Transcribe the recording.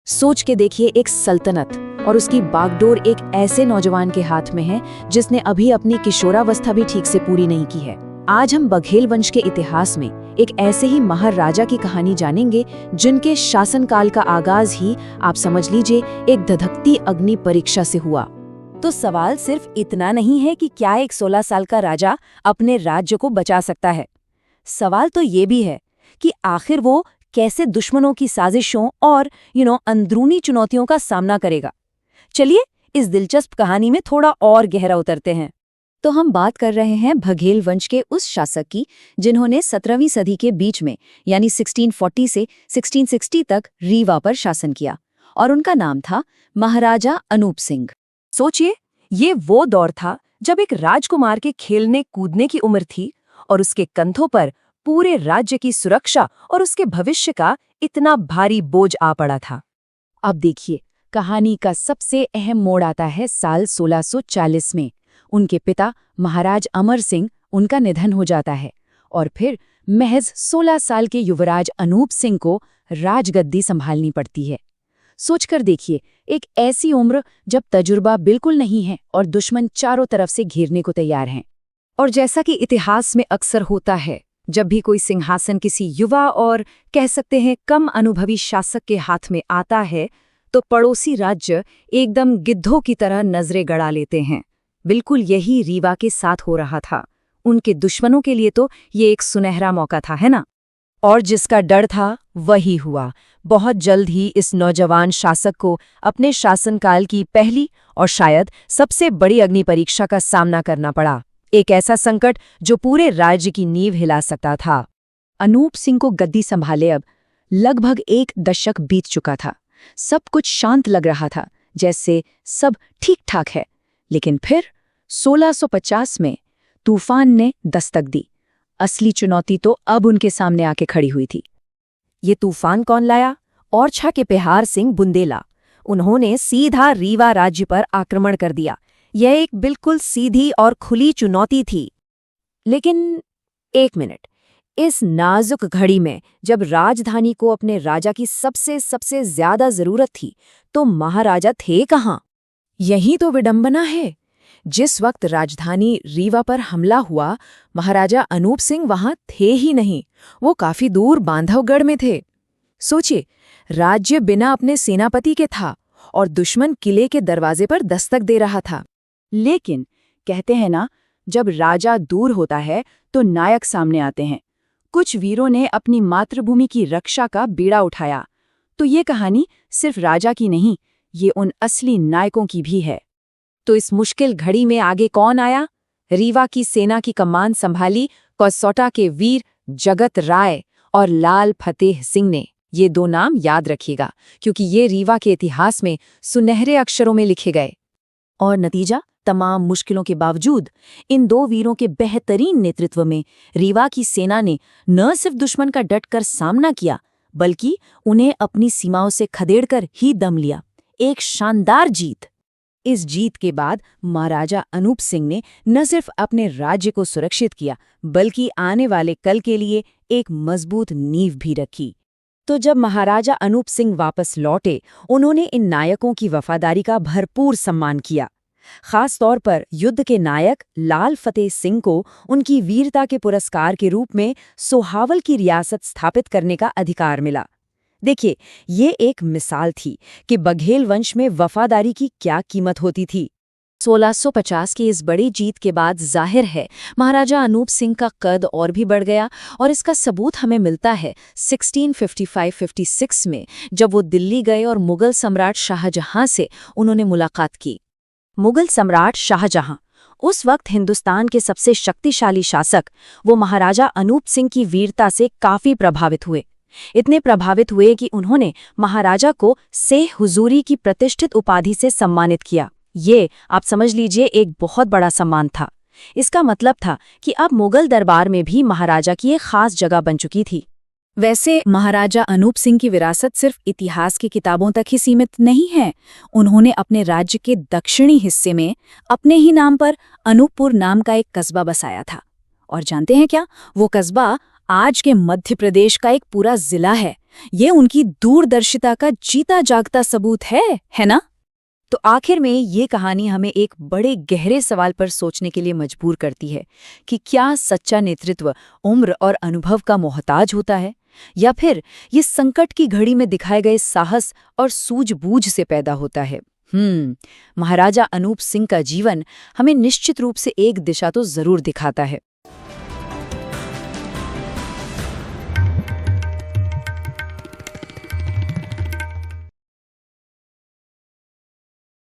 सोच के देखिए, एक सल्तनत और उसकी बागडोर एक ऐसे नौजवान के हाथ में है जिसने अभी अपनी किशोरावस्था भी ठीक से पूरी नहीं की है। आज हम बघेल वंश के इतिहास में एक ऐसे ही महाराजा की कहानी जानेंगे जिनके शासनकाल का आगाज ही आप समझ लीजिए एक धधकती अग्नि परीक्षा से हुआ। तो सवाल सिर्फ इतना नहीं है कि क्या एक 16 साल का राजा अपने राज्य को बचा सकता है। सवाल तो ये भी है कि आखिर वो कैसे दुश्मनों की साजिशों और अंदरूनी चुनौतियों का सामना करेगा। चलिए इस दिलचस्प कहानी में थोड़ा और गहरा उतरते हैं। तो हम बात कर रहे हैं बघेल वंश के उस शासक की जिन्होंने 17वीं सदी के बीच में यानी 1640 से 1660 तक रीवा पर शासन किया, और उनका नाम था महाराजा अनूप सिंह। सोचिए, ये वो दौर था जब एक राजकुमार के खेलने कूदने की उम्र थी और उसके कंधों पर पूरे राज्य की सुरक्षा और उसके भविष्य का इतना भारी बोझ आ पड़ा था। अब देखिए, कहानी का सबसे अहम मोड़ आता है साल 1640 में। उनके पिता महाराज अमर सिंह, उनका निधन हो जाता है और फिर महज 16 साल के युवराज अनूप सिंह को राजगद्दी संभालनी पड़ती है। सोचकर देखिए, एक ऐसी उम्र जब तजुर्बा बिल्कुल नहीं है और दुश्मन चारों तरफ से घेरने को तैयार हैं। और जैसा कि इतिहास में अक्सर होता है, जब भी कोई सिंहासन किसी युवा और कह सकते हैं कम अनुभवी शासक के हाथ में आता है तो पड़ोसी राज्य एकदम गिद्धों की तरह नजरें गड़ा लेते हैं। बिल्कुल यही रीवा के साथ हो रहा था। उनके दुश्मनों के लिए तो ये एक सुनहरा मौका था, है ना? और जिसका डर था वही हुआ। बहुत जल्द ही इस नौजवान शासक को अपने शासनकाल की पहली और शायद सबसे बड़ी अग्नि परीक्षा का सामना करना पड़ा। एक ऐसा संकट जो पूरे राज्य की नींव हिला सकता था। अनूप सिंह को गद्दी संभाले अब लगभग 1 दशक बीत चुका था। सब कुछ शांत लग रहा था, जैसे सब ठीक ठाक है। लेकिन फिर 1650 में तूफान ने दस्तक दी। असली चुनौती तो अब उनके सामने आके खड़ी हुई थी। ये तूफान कौन लाया? ओरछा के पेहार सिंह बुंदेला। उन्होंने सीधा रीवा राज्य पर आक्रमण कर दिया। यह एक बिल्कुल सीधी और खुली चुनौती थी। लेकिन एक मिनट, इस नाजुक घड़ी में जब राजधानी को अपने राजा की सबसे ज्यादा जरूरत थी, तो महाराजा थे कहाँ? यही तो विडंबना है। जिस वक्त राजधानी रीवा पर हमला हुआ, महाराजा अनूप सिंह वहां थे ही नहीं। वो काफी दूर बांधवगढ़ में थे। सोचिए, राज्य बिना अपने सेनापति के था और दुश्मन किले के दरवाजे पर दस्तक दे रहा था। लेकिन कहते हैं ना, जब राजा दूर होता है तो नायक सामने आते हैं। कुछ वीरों ने अपनी मातृभूमि की रक्षा का बीड़ा उठाया। तो ये कहानी सिर्फ राजा की नहीं, ये उन असली नायकों की भी है। तो इस मुश्किल घड़ी में आगे कौन आया? रीवा की सेना की कमान संभाली कसौटा के वीर जगत राय और लाल फतेह सिंह ने। ये 2 नाम याद रखिएगा, क्योंकि ये रीवा के इतिहास में सुनहरे अक्षरों में लिखे गए। और नतीजा, तमाम मुश्किलों के बावजूद इन 2 वीरों के बेहतरीन नेतृत्व में रीवा की सेना ने न सिर्फ दुश्मन का डटकर सामना किया, बल्कि उन्हें अपनी सीमाओं से खदेड़कर ही दम लिया। एक शानदार जीत। इस जीत के बाद महाराजा अनूप सिंह ने न सिर्फ अपने राज्य को सुरक्षित किया, बल्कि आने वाले कल के लिए एक मजबूत नींव भी रखी। तो जब महाराजा अनूप सिंह वापस लौटे, उन्होंने इन नायकों की वफादारी का भरपूर सम्मान किया। खास तौर पर युद्ध के नायक लाल फतेह सिंह को उनकी वीरता के पुरस्कार के रूप में सोहावल की रियासत स्थापित करने का अधिकार मिला। देखिए, ये एक मिसाल थी कि बघेल वंश में वफादारी की क्या कीमत होती थी। 1650 की इस बड़ी जीत के बाद जाहिर है महाराजा अनूप सिंह का कद और भी बढ़ गया, और इसका सबूत हमें मिलता है 1655-56 में, जब वो दिल्ली गए और मुगल सम्राट शाहजहां से उन्होंने मुलाकात की। मुगल सम्राट शाहजहां उस वक्त हिंदुस्तान के सबसे शक्तिशाली शासक, वो महाराजा अनूप सिंह की वीरता से काफी प्रभावित हुए। इतने प्रभावित हुए कि उन्होंने महाराजा को सेह हुजूरी की प्रतिष्ठित उपाधि से सम्मानित किया। ये आप समझ लीजिए एक बहुत बड़ा सम्मान था। इसका मतलब था कि अब मुगल दरबार में भी महाराजा की एक खास जगह बन चुकी थी। वैसे महाराजा अनूप सिंह की विरासत सिर्फ इतिहास की किताबों तक ही सीमित नहीं है। उन्होंने अपने राज्य के दक्षिणी हिस्से में अपने ही नाम पर अनूपपुर नाम का एक कस्बा बसाया था। और जानते हैं क्या? वो कस्बा आज के मध्य प्रदेश का एक पूरा जिला है। ये उनकी दूरदर्शिता का जीता जागता सबूत है ना? तो आखिर में ये कहानी हमें एक बड़े गहरे सवाल पर सोचने के लिए मजबूर करती है कि क्या सच्चा नेतृत्व उम्र और अनुभव का मोहताज होता है, या फिर ये संकट की घड़ी में दिखाए गए साहस और सूझबूझ से पैदा होता है। महाराजा अनूप सिंह का जीवन हमें निश्चित रूप से एक दिशा तो जरूर दिखाता है।